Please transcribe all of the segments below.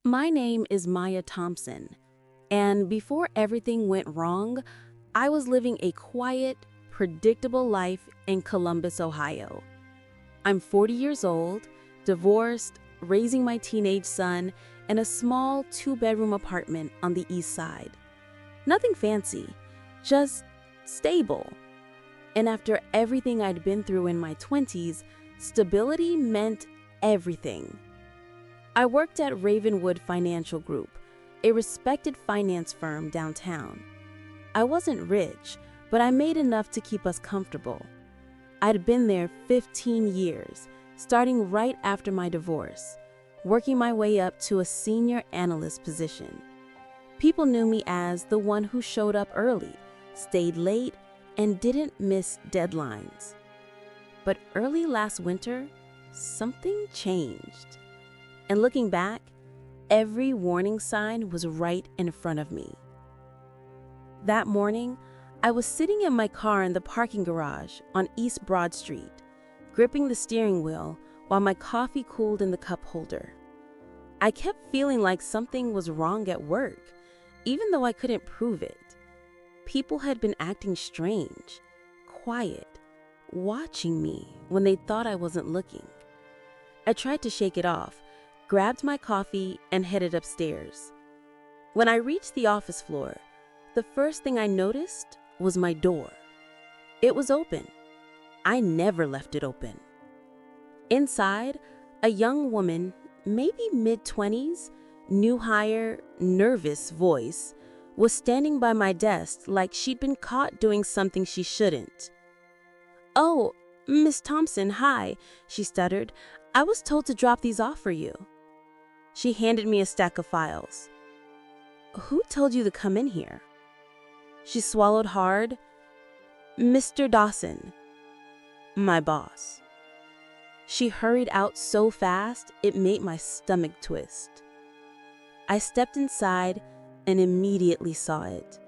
My name is Maya Thompson, and before everything went wrong, I was living a quiet, predictable life in Columbus, Ohio. I'm 40 years old, divorced, raising my teenage son in a small two-bedroom apartment on the east side. Nothing fancy, just stable. And after everything I'd been through in my 20s, stability meant everything. I worked at Ravenwood Financial Group, a respected finance firm downtown. I wasn't rich, but I made enough to keep us comfortable. I'd been there 15 years, starting right after my divorce, working my way up to a senior analyst position. People knew me as the one who showed up early, stayed late, and didn't miss deadlines. But early last winter, something changed. And looking back, every warning sign was right in front of me. That morning, I was sitting in my car in the parking garage on East Broad Street, gripping the steering wheel while my coffee cooled in the cup holder. I kept feeling like something was wrong at work, even though I couldn't prove it. People had been acting strange, quiet, watching me when they thought I wasn't looking. I tried to shake it off, grabbed my coffee, and headed upstairs. When I reached the office floor, the first thing I noticed was my door. It was open. I never left it open. Inside, a young woman, maybe mid-20s, new hire, nervous voice, was standing by my desk like she'd been caught doing something she shouldn't. "Oh, Miss Thompson, hi," she stuttered. "I was told to drop these off for you." She handed me a stack of files. "Who told you to come in here?" She swallowed hard. "Mr. Dawson, my boss." She hurried out so fast, it made my stomach twist. I stepped inside and immediately saw it.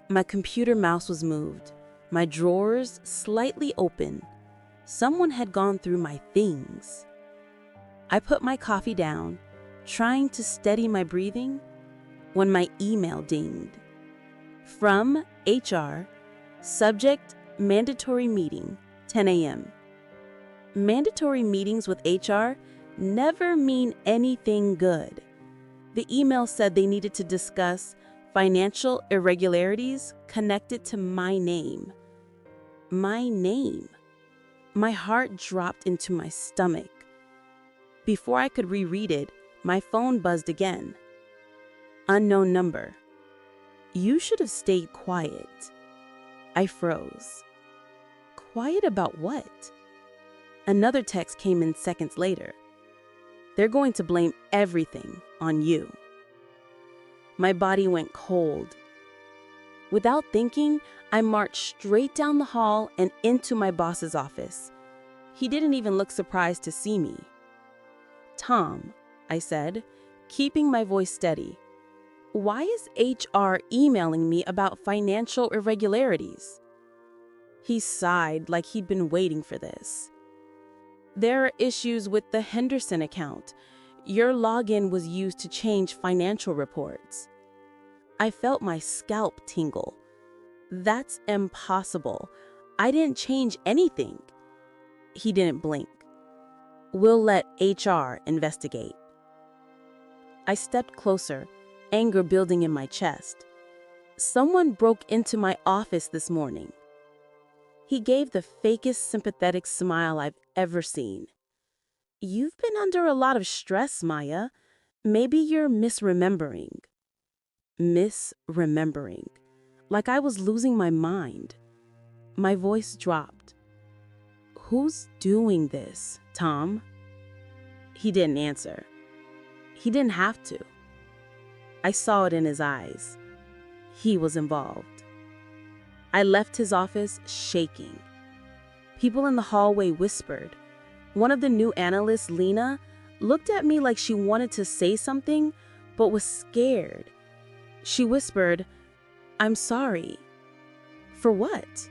My computer mouse was moved, my drawers slightly open. Someone had gone through my things. I put my coffee down, trying to steady my breathing, when my email dinged. From HR, subject, mandatory meeting, 10 a.m. Mandatory meetings with HR never mean anything good. The email said they needed to discuss financial irregularities connected to my name. My name. My heart dropped into my stomach. Before I could reread it, my phone buzzed again. Unknown number. "You should have stayed quiet." I froze. Quiet about what? Another text came in seconds later. "They're going to blame everything on you." My body went cold. Without thinking, I marched straight down the hall and into my boss's office. He didn't even look surprised to see me. "Tom," I said, keeping my voice steady, "why is HR emailing me about financial irregularities?" He sighed like he'd been waiting for this. "There are issues with the Henderson account. Your login was used to change financial reports." I felt my scalp tingle. "That's impossible. I didn't change anything." He didn't blink. "We'll let HR investigate." I stepped closer, anger building in my chest. "Someone broke into my office this morning." He gave the fakest sympathetic smile I've ever seen. "You've been under a lot of stress, Maya. Maybe you're misremembering." Misremembering. Like I was losing my mind. My voice dropped. "Who's doing this, Tom?" He didn't answer. He didn't have to. I saw it in his eyes. He was involved. I left his office shaking. People in the hallway whispered. One of the new analysts, Lena, looked at me like she wanted to say something, but was scared. She whispered, "I'm sorry." "For what?"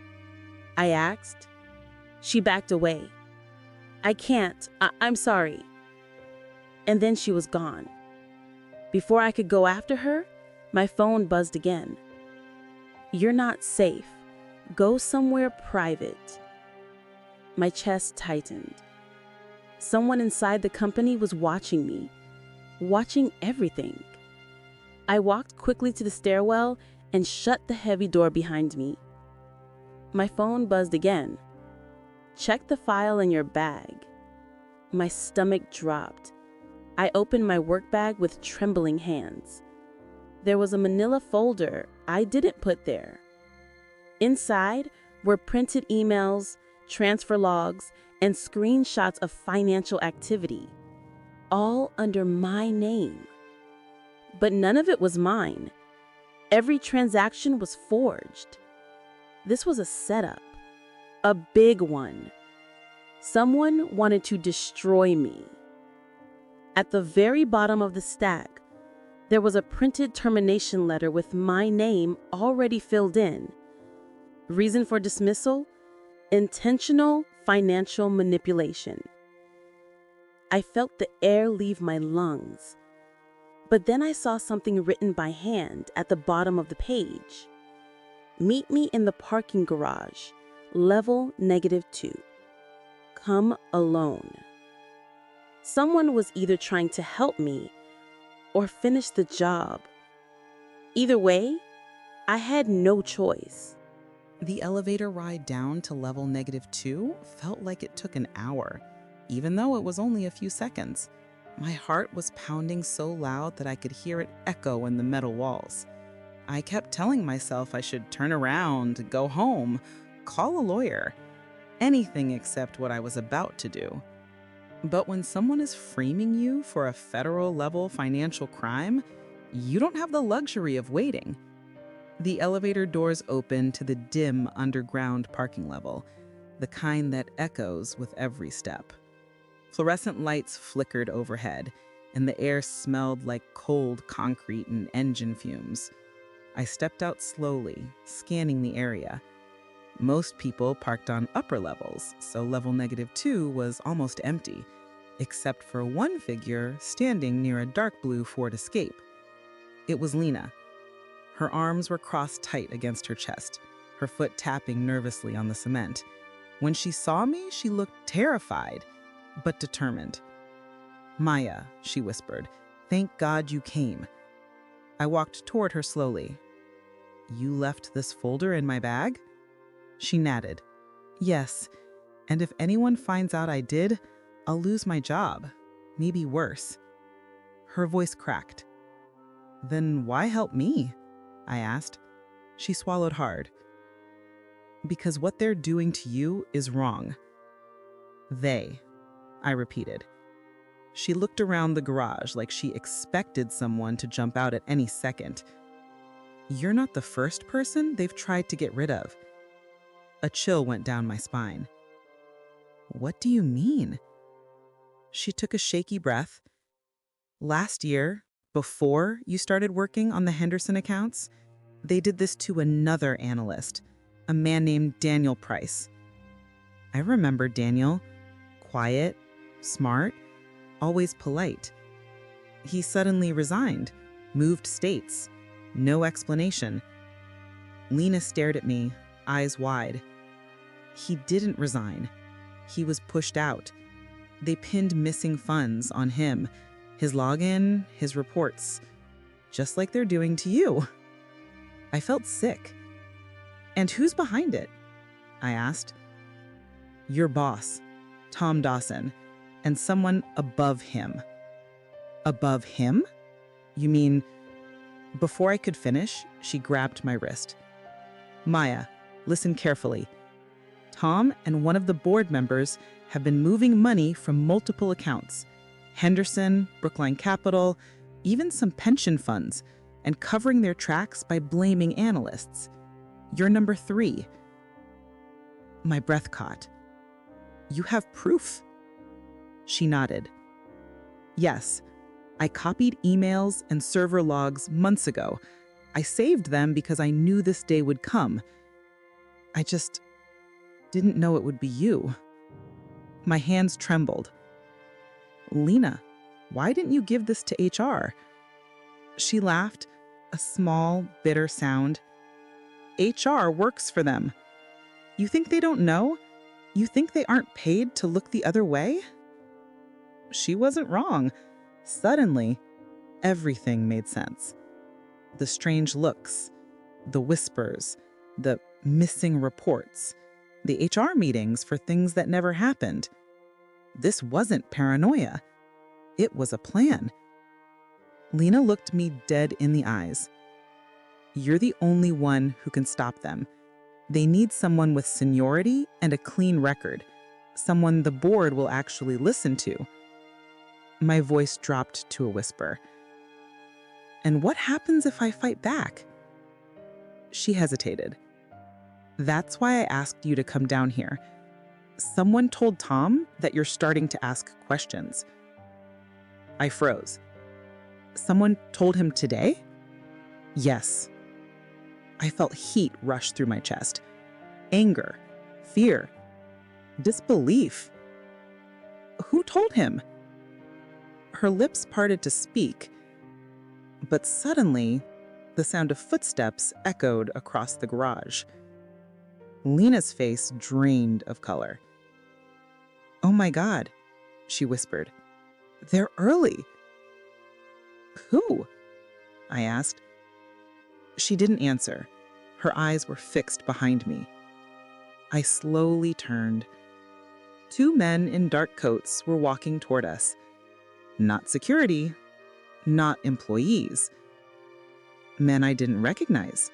I asked. She backed away. "I can't. I'm sorry." And then she was gone. Before I could go after her, my phone buzzed again. "You're not safe. Go somewhere private." My chest tightened. Someone inside the company was watching me, watching everything. I walked quickly to the stairwell and shut the heavy door behind me. My phone buzzed again. "Check the file in your bag." My stomach dropped. I opened my work bag with trembling hands. There was a manila folder I didn't put there. Inside were printed emails, transfer logs, and screenshots of financial activity, all under my name. But none of it was mine. Every transaction was forged. This was a setup, a big one. Someone wanted to destroy me. At the very bottom of the stack, there was a printed termination letter with my name already filled in. Reason for dismissal: intentional financial manipulation. I felt the air leave my lungs. But then I saw something written by hand at the bottom of the page. "Meet me in the parking garage, level -2. Come alone." Someone was either trying to help me or finish the job. Either way, I had no choice. The elevator ride down to level -2 felt like it took an hour, even though it was only a few seconds. My heart was pounding so loud that I could hear it echo in the metal walls. I kept telling myself I should turn around, go home, call a lawyer, anything except what I was about to do. But when someone is framing you for a federal-level financial crime, you don't have the luxury of waiting. The elevator doors open to the dim underground parking level, the kind that echoes with every step. Fluorescent lights flickered overhead, and the air smelled like cold concrete and engine fumes. I stepped out slowly, scanning the area. Most people parked on upper levels, so level -2 was almost empty, except for one figure standing near a dark blue Ford Escape. It was Lena. Her arms were crossed tight against her chest, her foot tapping nervously on the cement. When she saw me, she looked terrified, but determined. "Maya," she whispered, "thank God you came." I walked toward her slowly. "You left this folder in my bag?" She nodded. "Yes, and if anyone finds out I did, I'll lose my job, maybe worse." Her voice cracked. "Then why help me?" I asked. She swallowed hard. "Because what they're doing to you is wrong." "They," I repeated. She looked around the garage like she expected someone to jump out at any second. "You're not the first person they've tried to get rid of." A chill went down my spine. "What do you mean?" She took a shaky breath. "Last year, before you started working on the Henderson accounts, they did this to another analyst, a man named Daniel Price." I remember Daniel. Quiet, smart, always polite. He suddenly resigned, moved states. No explanation. Lena stared at me, eyes wide. "He didn't resign. He was pushed out. They pinned missing funds on him, his login, his reports, just like they're doing to you." I felt sick. "And who's behind it?" I asked. "Your boss, Tom Dawson, and someone above him." "Above him? You mean..." Before I could finish, she grabbed my wrist. "Maya, listen carefully. Tom and one of the board members have been moving money from multiple accounts. Henderson, Brookline Capital, even some pension funds, and covering their tracks by blaming analysts. You're number 3. My breath caught. "You have proof?" She nodded. "Yes. I copied emails and server logs months ago. I saved them because I knew this day would come. I just didn't know it would be you." My hands trembled. "Lena, why didn't you give this to HR?" She laughed, a small, bitter sound. HR works for them. You think they don't know? You think they aren't paid to look the other way? She wasn't wrong. Suddenly, everything made sense. The strange looks, the whispers, the missing reports, the HR meetings for things that never happened. This wasn't paranoia. It was a plan. Lena looked me dead in the eyes. You're the only one who can stop them. They need someone with seniority and a clean record, someone the board will actually listen to. My voice dropped to a whisper. And what happens if I fight back? She hesitated. That's why I asked you to come down here. Someone told Tom that you're starting to ask questions. I froze. Someone told him today? Yes. I felt heat rush through my chest. Anger, fear, disbelief. Who told him? Her lips parted to speak, but suddenly, the sound of footsteps echoed across the garage. Lena's face drained of color. Oh my God, she whispered. They're early. Who? I asked. She didn't answer. Her eyes were fixed behind me. I slowly turned. 2 men in dark coats were walking toward us. Not security, not employees. Men I didn't recognize.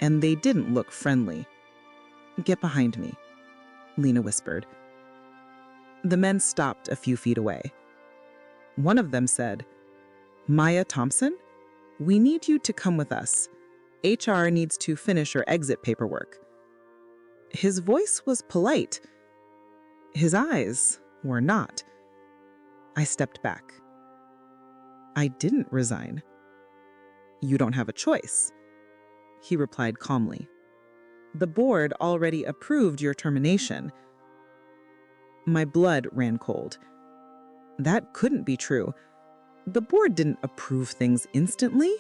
And they didn't look friendly. Get behind me, Lena whispered. The men stopped a few feet away. One of them said, Maya Thompson, we need you to come with us. HR needs to finish her exit paperwork. His voice was polite. His eyes were not. I stepped back. I didn't resign. You don't have a choice, he replied calmly. The board already approved your termination. My blood ran cold. That couldn't be true. The board didn't approve things instantly.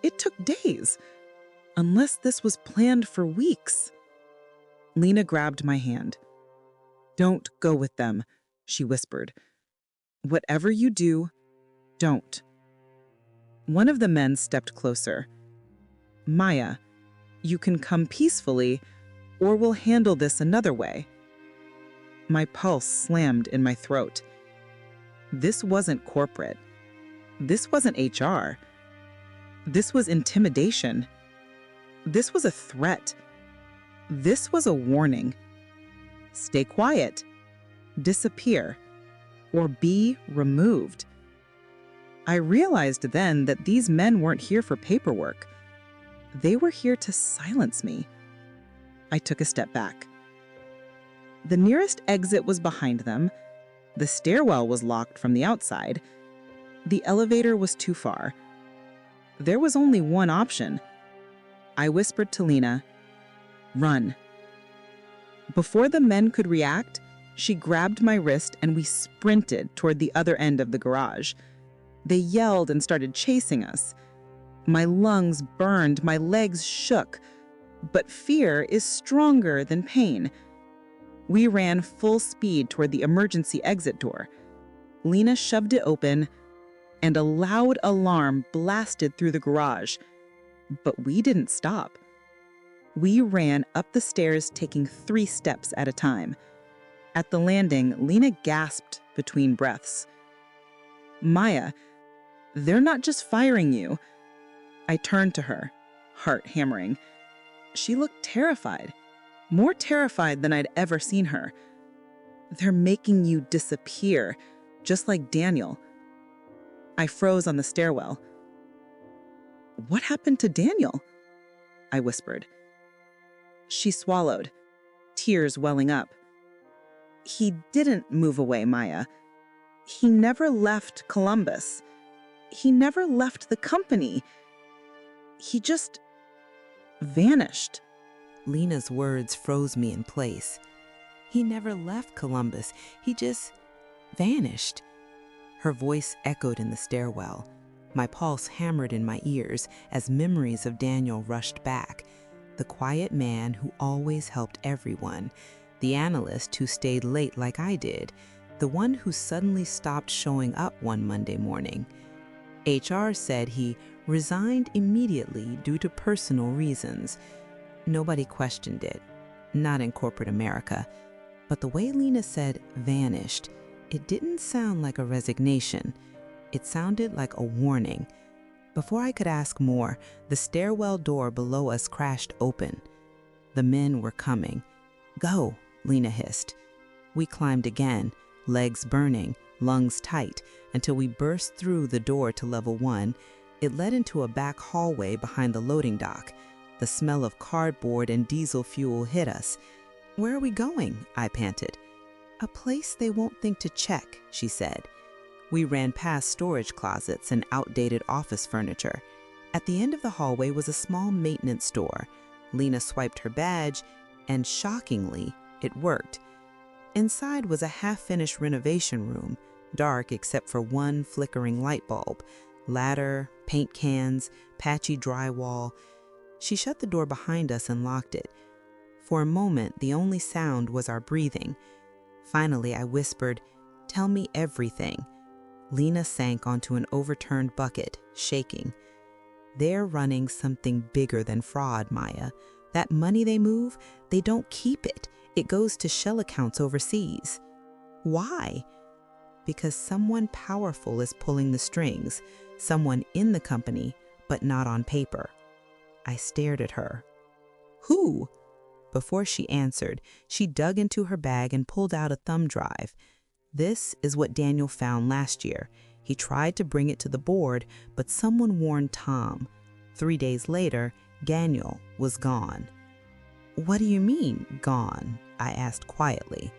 It took days. Unless this was planned for weeks. Lena grabbed my hand. Don't go with them, she whispered. Whatever you do, don't. One of the men stepped closer. Maya, you can come peacefully, or we'll handle this another way. My pulse slammed in my throat. This wasn't corporate. This wasn't HR. This was intimidation. This was a threat. This was a warning. Stay quiet, disappear, or be removed. I realized then that these men weren't here for paperwork. They were here to silence me. I took a step back. The nearest exit was behind them. The stairwell was locked from the outside. The elevator was too far. There was only one option. I whispered to Lena, "Run." Before the men could react, she grabbed my wrist and we sprinted toward the other end of the garage. They yelled and started chasing us. My lungs burned, my legs shook, but fear is stronger than pain. We ran full speed toward the emergency exit door. Lena shoved it open, and a loud alarm blasted through the garage. But we didn't stop. We ran up the stairs, taking 3 steps at a time. At the landing, Lena gasped between breaths. Maya, they're not just firing you. I turned to her, heart hammering. She looked terrified, more terrified than I'd ever seen her. They're making you disappear, just like Daniel. I froze on the stairwell. What happened to Daniel? I whispered. She swallowed, tears welling up. He didn't move away, Maya. He never left Columbus. He never left the company. He just vanished. Lena's words froze me in place. He never left Columbus. He just vanished. Her voice echoed in the stairwell. My pulse hammered in my ears as memories of Daniel rushed back. The quiet man who always helped everyone, the analyst who stayed late like I did, the one who suddenly stopped showing up one Monday morning. HR said he resigned immediately due to personal reasons. Nobody questioned it, not in corporate America. But the way Lena said vanished, it didn't sound like a resignation. It sounded like a warning. Before I could ask more, the stairwell door below us crashed open. The men were coming. "Go," Lena hissed. We climbed again, legs burning, lungs tight, until we burst through the door to level 1. It led into a back hallway behind the loading dock. The smell of cardboard and diesel fuel hit us. "Where are we going?" I panted. "A place they won't think to check," she said. We ran past storage closets and outdated office furniture. At the end of the hallway was a small maintenance store. Lena swiped her badge, and shockingly, it worked. Inside was a half-finished renovation room, dark except for one flickering light bulb, ladder, paint cans, patchy drywall. She shut the door behind us and locked it. For a moment, the only sound was our breathing. Finally, I whispered, "Tell me everything." Lena sank onto an overturned bucket, shaking. "They're running something bigger than fraud, Maya. That money they move, they don't keep it. It goes to shell accounts overseas." "Why?" "Because someone powerful is pulling the strings, someone in the company, but not on paper." I stared at her. "Who?" Before she answered, she dug into her bag and pulled out a thumb drive. "This is what Daniel found last year. He tried to bring it to the board, but someone warned Tom. 3 days later, Daniel was gone." "What do you mean, gone?" I asked quietly.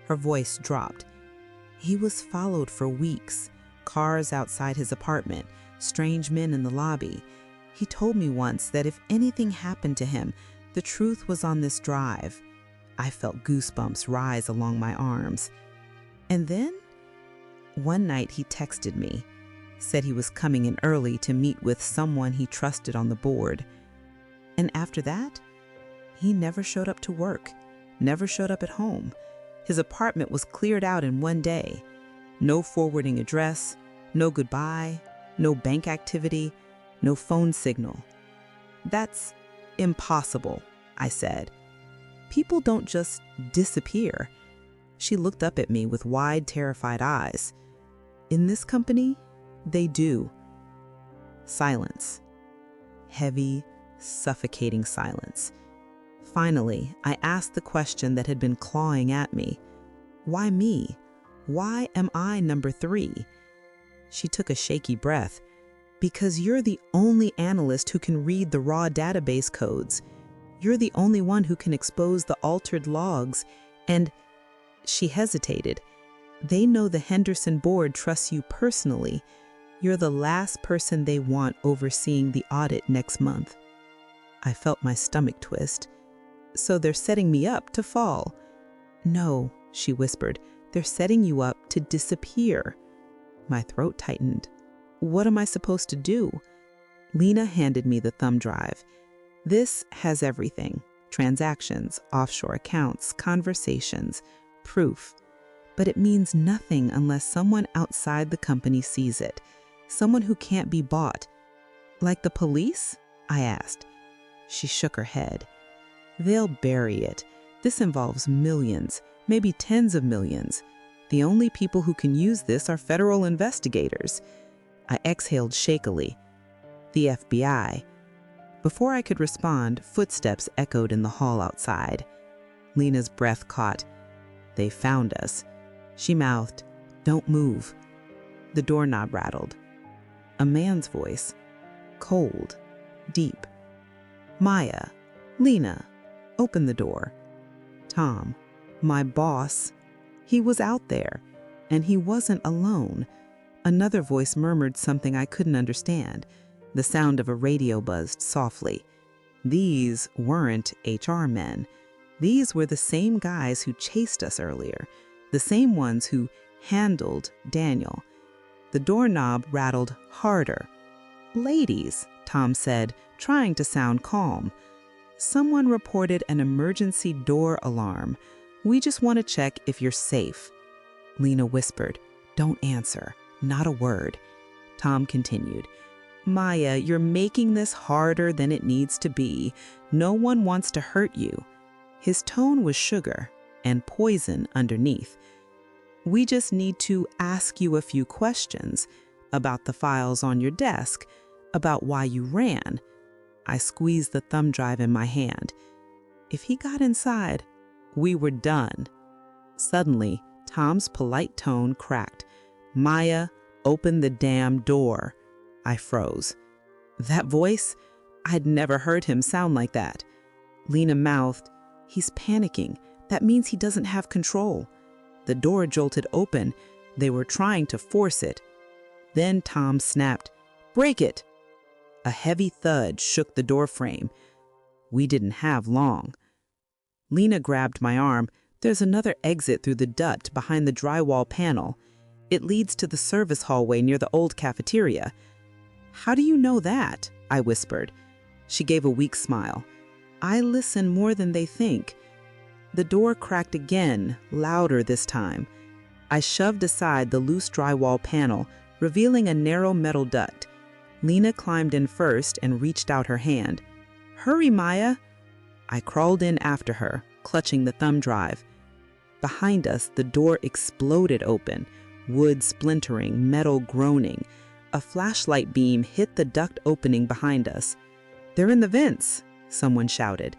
Her voice dropped. "He was followed for weeks. Cars outside his apartment, strange men in the lobby. He told me once that if anything happened to him, the truth was on this drive." I felt goosebumps rise along my arms. "And then?" "One night he texted me, said he was coming in early to meet with someone he trusted on the board. And after that, he never showed up to work, never showed up at home. His apartment was cleared out in one day. No forwarding address, no goodbye, no bank activity, no phone signal." "That's impossible," I said. "People don't just disappear." She looked up at me with wide, terrified eyes. "In this company, they do." Silence. Heavy, suffocating silence. Finally, I asked the question that had been clawing at me. "Why me? Why am I number 3? She took a shaky breath. "Because you're the only analyst who can read the raw database codes. You're the only one who can expose the altered logs, and—" She hesitated. "They know the Henderson board trusts you personally. You're the last person they want overseeing the audit next month." I felt my stomach twist. "So they're setting me up to fall." "No," she whispered. "They're setting you up to disappear." My throat tightened. "What am I supposed to do?" Lena handed me the thumb drive. "This has everything. Transactions, offshore accounts, conversations, proof. But it means nothing unless someone outside the company sees it. Someone who can't be bought." "Like the police?" I asked. She shook her head. "They'll bury it. This involves millions, maybe tens of millions. The only people who can use this are federal investigators." I exhaled shakily. "The FBI." Before I could respond, footsteps echoed in the hall outside. Lena's breath caught. "They found us." She mouthed, "Don't move." The doorknob rattled. A man's voice, cold, deep. "Maya, Lena, open the door." Tom, my boss, he was out there, and he wasn't alone. Another voice murmured something I couldn't understand. The sound of a radio buzzed softly. These weren't HR men. These were the same guys who chased us earlier, the same ones who handled Daniel. The doorknob rattled harder. "Ladies," Tom said, trying to sound calm. "Someone reported an emergency door alarm. We just want to check if you're safe." Lena whispered, "Don't answer. Not a word." Tom continued, "Maya, you're making this harder than it needs to be. No one wants to hurt you." His tone was sugar and poison underneath. "We just need to ask you a few questions about the files on your desk, about why you ran." I squeezed the thumb drive in my hand. If he got inside, we were done. Suddenly, Tom's polite tone cracked. "Maya, open the damn door." I froze. That voice? I'd never heard him sound like that. Lena mouthed, "He's panicking. That means he doesn't have control." The door jolted open. They were trying to force it. Then Tom snapped, "Break it!" A heavy thud shook the door frame. We didn't have long. Lena grabbed my arm. "There's another exit through the duct behind the drywall panel. It leads to the service hallway near the old cafeteria." "How do you know that?" I whispered. She gave a weak smile. "I listen more than they think." The door cracked again, louder this time. I shoved aside the loose drywall panel, revealing a narrow metal duct. Lena climbed in first and reached out her hand. "Hurry, Maya!" I crawled in after her, clutching the thumb drive. Behind us, the door exploded open, wood splintering, metal groaning. A flashlight beam hit the duct opening behind us. "They're in the vents," someone shouted.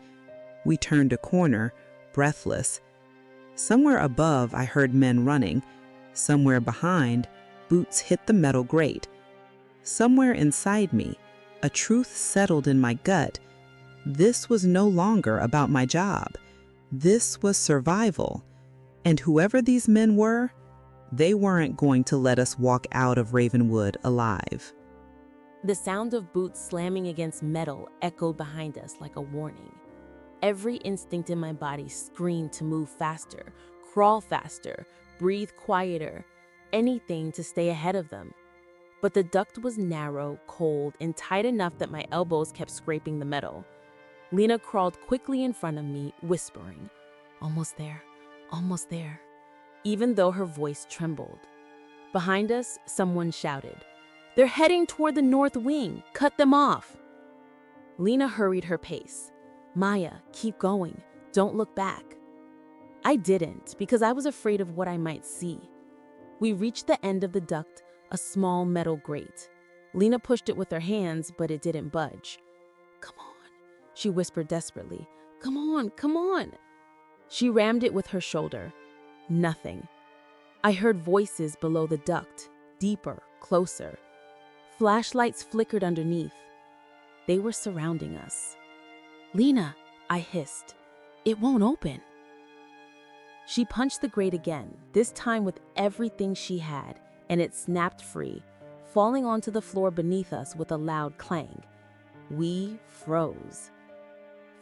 We turned a corner, breathless. Somewhere above, I heard men running. Somewhere behind, boots hit the metal grate. Somewhere inside me, a truth settled in my gut. This was no longer about my job. This was survival. And whoever these men were, they weren't going to let us walk out of Ravenwood alive. The sound of boots slamming against metal echoed behind us like a warning. Every instinct in my body screamed to move faster, crawl faster, breathe quieter, anything to stay ahead of them. But the duct was narrow, cold, and tight enough that my elbows kept scraping the metal. Lena crawled quickly in front of me, whispering, "Almost there, almost there," even though her voice trembled. Behind us, someone shouted, "They're heading toward the north wing. Cut them off." Lena hurried her pace. "Maya, keep going. Don't look back." I didn't, because I was afraid of what I might see. We reached the end of the duct, a small metal grate. Lena pushed it with her hands, but it didn't budge. "Come on," she whispered desperately. "Come on, come on." She rammed it with her shoulder. Nothing. I heard voices below the duct, deeper, closer. Flashlights flickered underneath. They were surrounding us. "Lena," I hissed, "it won't open." She punched the grate again, this time with everything she had, and it snapped free, falling onto the floor beneath us with a loud clang. We froze.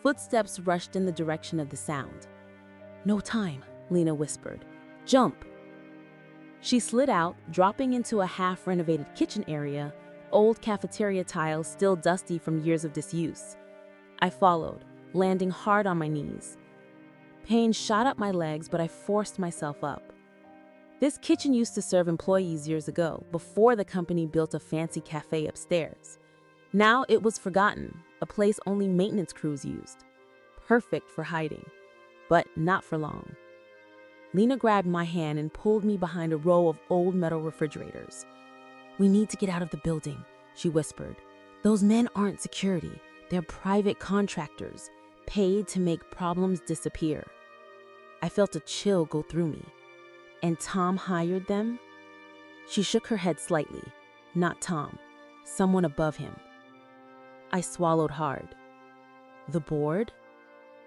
Footsteps rushed in the direction of the sound. "No time," Lena whispered. "Jump." She slid out, dropping into a half-renovated kitchen area, old cafeteria tiles still dusty from years of disuse. I followed, landing hard on my knees. Pain shot up my legs, but I forced myself up. This kitchen used to serve employees years ago, before the company built a fancy cafe upstairs. Now it was forgotten, a place only maintenance crews used. Perfect for hiding, but not for long. Lena grabbed my hand and pulled me behind a row of old metal refrigerators. "We need to get out of the building," she whispered. "Those men aren't security. They're private contractors, paid to make problems disappear." I felt a chill go through me. "And Tom hired them?" She shook her head slightly. "Not Tom. Someone above him." I swallowed hard. "The board?"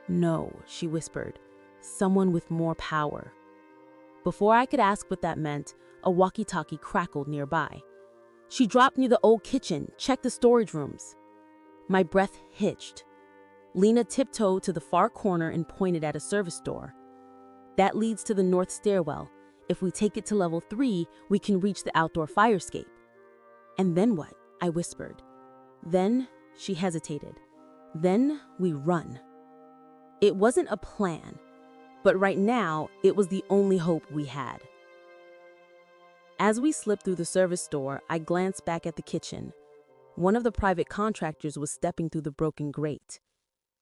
"No," she whispered. "Someone with more power." Before I could ask what that meant, a walkie-talkie crackled nearby. "She dropped near the old kitchen. Check the storage rooms." My breath hitched. Lena tiptoed to the far corner and pointed at a service door. "That leads to the north stairwell. If we take it to level 3, we can reach the outdoor fire escape. And then what? I whispered. Then she hesitated. Then we run. It wasn't a plan, but right now it was the only hope we had. As we slipped through the service door, I glanced back at the kitchen. One of the private contractors was stepping through the broken grate.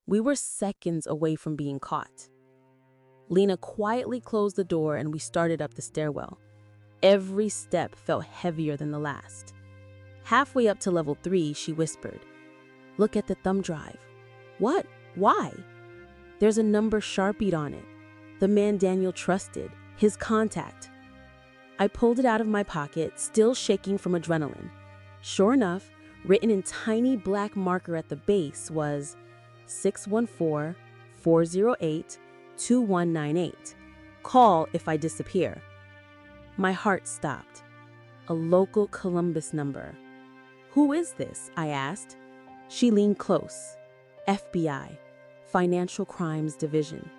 We were seconds away from being caught. Lena quietly closed the door and we started up the stairwell. Every step felt heavier than the last. Halfway up to level 3, she whispered, "Look at the thumb drive." "What? Why?" "There's a number Sharpied on it. The man Daniel trusted, his contact." I pulled it out of my pocket, still shaking from adrenaline. Sure enough, written in tiny black marker at the base was 614-408-2198. Call if I disappear. My heart stopped. A local Columbus number. "Who is this?" I asked. She leaned close. "FBI, Financial Crimes Division."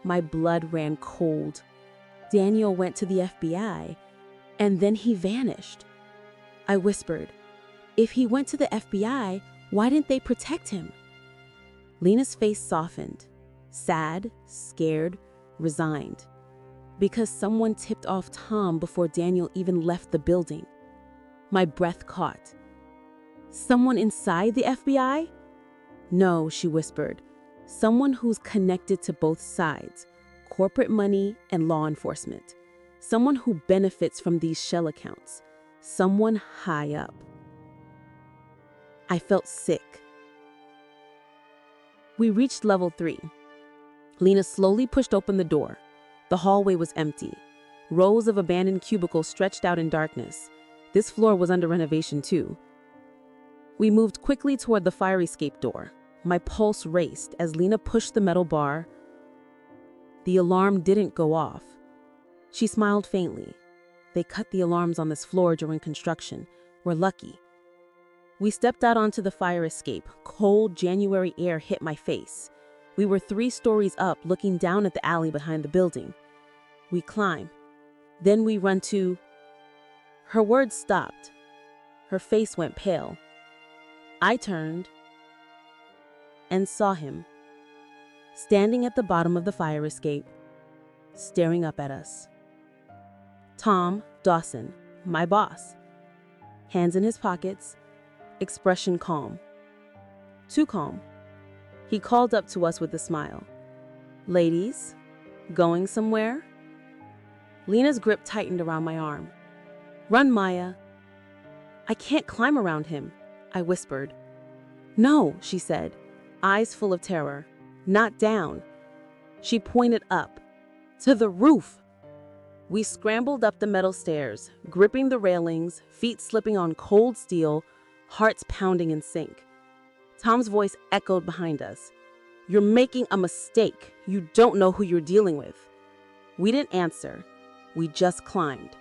My blood ran cold. Daniel went to the FBI, and then he vanished. I whispered, "If he went to the FBI, why didn't they protect him?" Lena's face softened. Sad, scared, resigned. Because someone tipped off Tom before Daniel even left the building. My breath caught. "Someone inside the FBI?" "No," she whispered. "Someone who's connected to both sides, corporate money and law enforcement. Someone who benefits from these shell accounts. Someone high up." I felt sick. We reached level 3. Lena slowly pushed open the door. The hallway was empty. Rows of abandoned cubicles stretched out in darkness. This floor was under renovation too. We moved quickly toward the fire escape door. My pulse raced as Lena pushed the metal bar. The alarm didn't go off. She smiled faintly. "They cut the alarms on this floor during construction. We're lucky." We stepped out onto the fire escape. Cold January air hit my face. We were 3 stories up, looking down at the alley behind the building. We climb. Then we run to... Her words stopped. Her face went pale. I turned and saw him, standing at the bottom of the fire escape, staring up at us. Tom Dawson, my boss. Hands in his pockets, expression calm. Too calm. He called up to us with a smile. "Ladies, going somewhere?" Lena's grip tightened around my arm. "Run, Maya." "I can't climb around him," I whispered. "No," she said, eyes full of terror. "Not down." She pointed up, to the roof. We scrambled up the metal stairs, gripping the railings, feet slipping on cold steel, hearts pounding in sync. Tom's voice echoed behind us. "You're making a mistake. You don't know who you're dealing with." We didn't answer. We just climbed.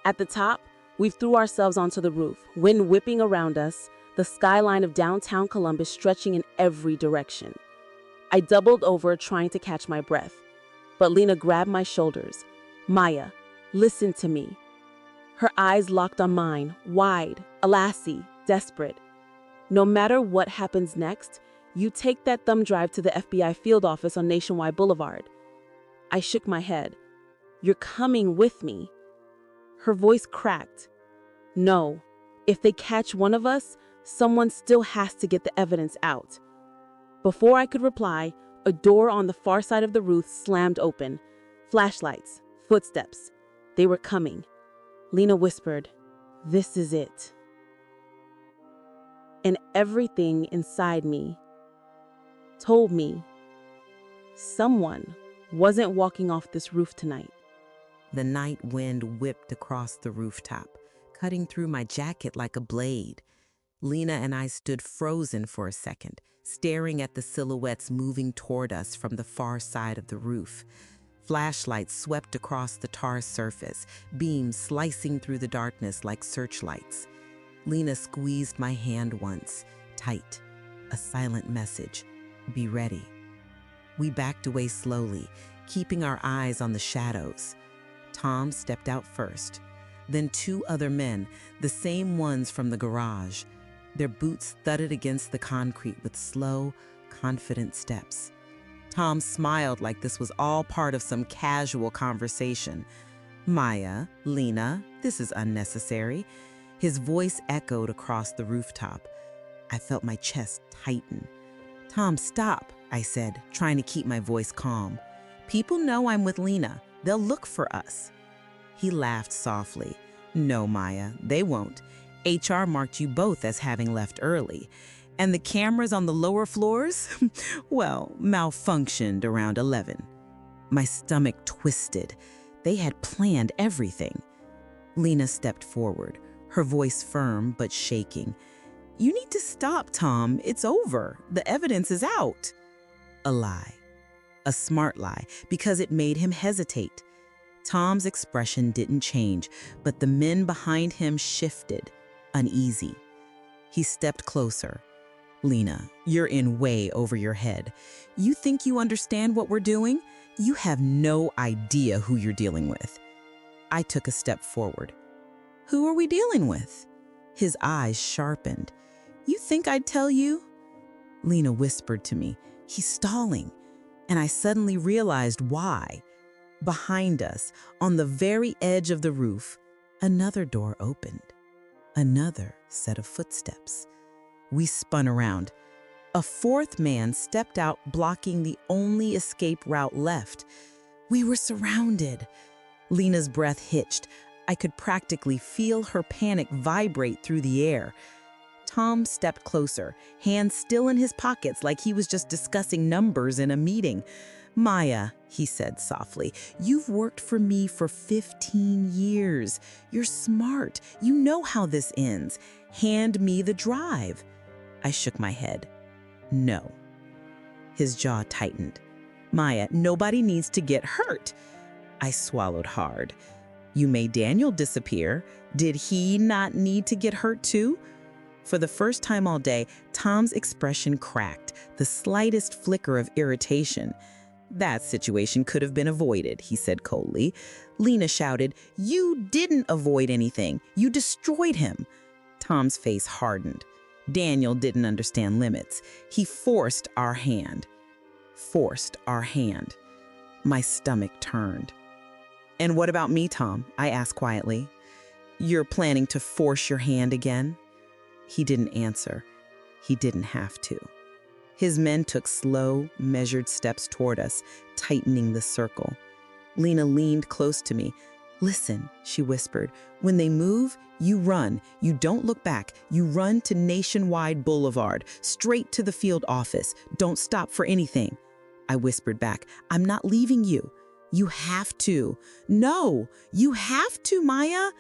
At the top, we threw ourselves onto the roof, wind whipping around us, the skyline of downtown Columbus stretching in every direction. I doubled over, trying to catch my breath, but Lena grabbed my shoulders. "Maya, listen to me." Her eyes locked on mine, wide, a lassie, desperate. "No matter what happens next, you take that thumb drive to the FBI field office on Nationwide Boulevard." I shook my head. "You're coming with me." Her voice cracked. "No, if they catch one of us, someone still has to get the evidence out." Before I could reply, a door on the far side of the roof slammed open. Flashlights, footsteps. They were coming. Lena whispered, "This is it." And everything inside me told me someone wasn't walking off this roof tonight. The night wind whipped across the rooftop, cutting through my jacket like a blade. Lena and I stood frozen for a second, staring at the silhouettes moving toward us from the far side of the roof. Flashlights swept across the tar surface, beams slicing through the darkness like searchlights. Lena squeezed my hand once, tight, a silent message, "Be ready." We backed away slowly, keeping our eyes on the shadows. Tom stepped out first. Then two other men, the same ones from the garage. Their boots thudded against the concrete with slow, confident steps. Tom smiled like this was all part of some casual conversation. "Maya, Lena, this is unnecessary." His voice echoed across the rooftop. I felt my chest tighten. "Tom, stop," I said, trying to keep my voice calm. "People know I'm with Lena. They'll look for us." He laughed softly. "No, Maya, they won't. HR marked you both as having left early. And the cameras on the lower floors? Well, malfunctioned around 11. My stomach twisted. They had planned everything. Lena stepped forward, her voice firm but shaking. "You need to stop, Tom. It's over. The evidence is out." A lie. A smart lie, because it made him hesitate. Tom's expression didn't change, but the men behind him shifted, uneasy. He stepped closer. "Lena, you're in way over your head. You think you understand what we're doing? You have no idea who you're dealing with." I took a step forward. "Who are we dealing with?" His eyes sharpened. "You think I'd tell you?" Lena whispered to me, "He's stalling." And I suddenly realized why. Behind us, on the very edge of the roof, another door opened. Another set of footsteps. We spun around. A fourth man stepped out, blocking the only escape route left. We were surrounded. Lena's breath hitched. I could practically feel her panic vibrate through the air. Tom stepped closer, hands still in his pockets like he was just discussing numbers in a meeting. "Maya," he said softly, "you've worked for me for 15 years. You're smart. You know how this ends. Hand me the drive." I shook my head. "No." His jaw tightened. "Maya, nobody needs to get hurt." I swallowed hard. "You made Daniel disappear. Did he not need to get hurt too?" For the first time all day, Tom's expression cracked, the slightest flicker of irritation. "That situation could have been avoided," he said coldly. Lena shouted, "You didn't avoid anything. You destroyed him." Tom's face hardened. Daniel didn't understand limits. He forced our hand. Forced our hand. My stomach turned. "And what about me, Tom?" I asked quietly. "You're planning to force your hand again?" He didn't answer. He didn't have to. His men took slow, measured steps toward us, tightening the circle. Lena leaned close to me. "Listen," she whispered, "when they move, you run. You don't look back. You run to Nationwide Boulevard, straight to the field office. Don't stop for anything." I whispered back, "I'm not leaving you." "You have to." "No, you have to, Maya."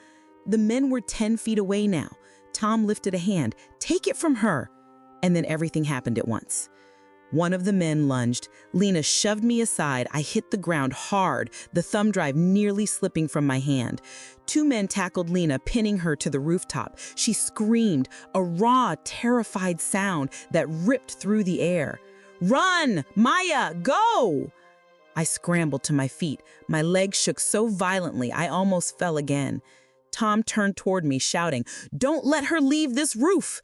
The men were 10 feet away now. Tom lifted a hand. "Take it from her." And then everything happened at once. One of the men lunged. Lena shoved me aside. I hit the ground hard, the thumb drive nearly slipping from my hand. Two men tackled Lena, pinning her to the rooftop. She screamed, a raw, terrified sound that ripped through the air. "Run! Maya, go!" I scrambled to my feet. My legs shook so violently I almost fell again. Tom turned toward me, shouting, "Don't let her leave this roof!"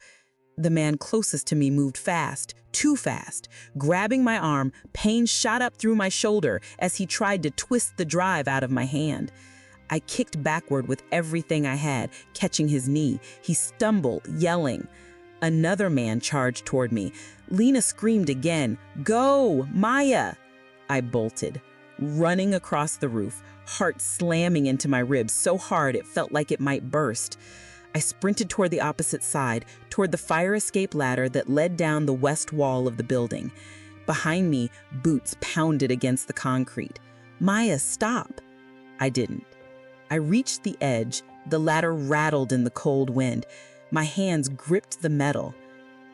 The man closest to me moved fast, too fast. Grabbing my arm, pain shot up through my shoulder as he tried to twist the drive out of my hand. I kicked backward with everything I had, catching his knee. He stumbled, yelling. Another man charged toward me. Lena screamed again, "Go, Maya!" I bolted, running across the roof, heart slamming into my ribs so hard it felt like it might burst. I sprinted toward the opposite side, toward the fire escape ladder that led down the west wall of the building. Behind me, boots pounded against the concrete. "Maya, stop!" I didn't. I reached the edge. The ladder rattled in the cold wind. My hands gripped the metal.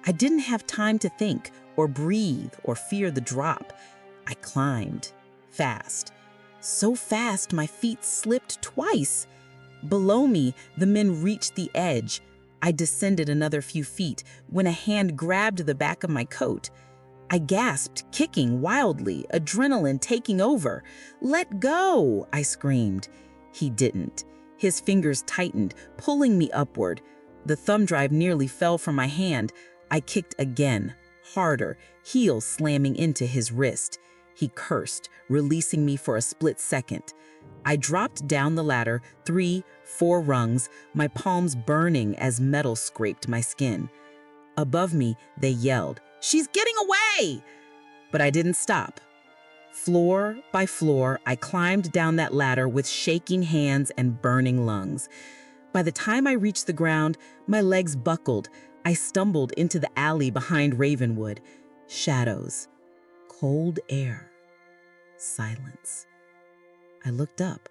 I didn't have time to think, or breathe, or fear the drop. I climbed, fast. So fast my feet slipped twice. Below me, the men reached the edge. I descended another few feet when a hand grabbed the back of my coat. I gasped, kicking wildly, adrenaline taking over. "Let go!" I screamed. He didn't. His fingers tightened, pulling me upward. The thumb drive nearly fell from my hand. I kicked again, harder, heel slamming into his wrist. He cursed, releasing me for a split second. I dropped down the ladder, 3, 4 rungs, my palms burning as metal scraped my skin. Above me, they yelled, "She's getting away!" But I didn't stop. Floor by floor, I climbed down that ladder with shaking hands and burning lungs. By the time I reached the ground, my legs buckled. I stumbled into the alley behind Ravenwood. Shadows, cold air, silence. I looked up.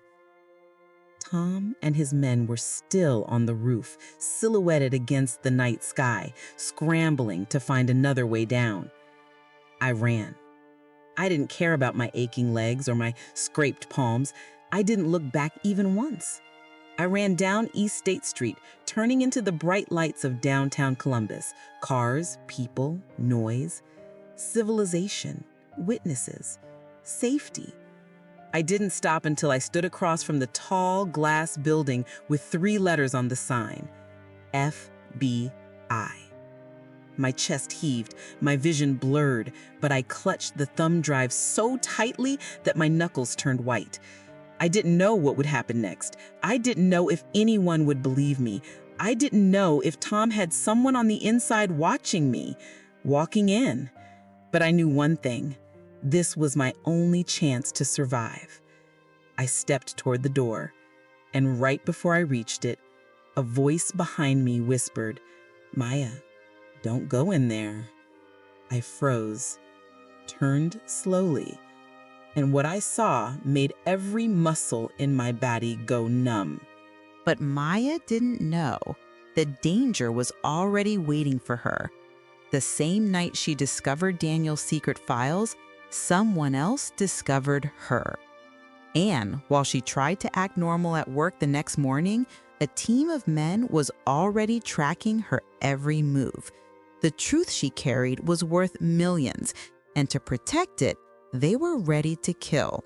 Tom and his men were still on the roof, silhouetted against the night sky, scrambling to find another way down. I ran. I didn't care about my aching legs or my scraped palms. I didn't look back even once. I ran down East State Street, turning into the bright lights of downtown Columbus. Cars, people, noise, civilization, witnesses, safety. I didn't stop until I stood across from the tall glass building with 3 letters on the sign, FBI. My chest heaved, my vision blurred, but I clutched the thumb drive so tightly that my knuckles turned white. I didn't know what would happen next. I didn't know if anyone would believe me. I didn't know if Tom had someone on the inside watching me, walking in. But I knew one thing. This was my only chance to survive. I stepped toward the door, and right before I reached it, a voice behind me whispered, "Maya, don't go in there." I froze, turned slowly, and what I saw made every muscle in my body go numb. But Maya didn't know the danger was already waiting for her. The same night she discovered Daniel's secret files, someone else discovered her. And while she tried to act normal at work the next morning, a team of men was already tracking her every move. The truth she carried was worth millions, and to protect it, they were ready to kill.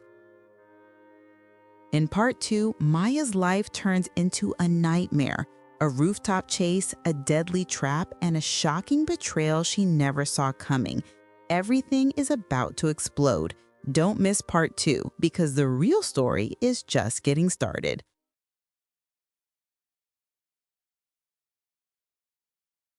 In part 2, Maya's life turns into a nightmare, a rooftop chase, a deadly trap, and a shocking betrayal she never saw coming. Everything is about to explode. Don't miss part 2, because the real story is just getting started.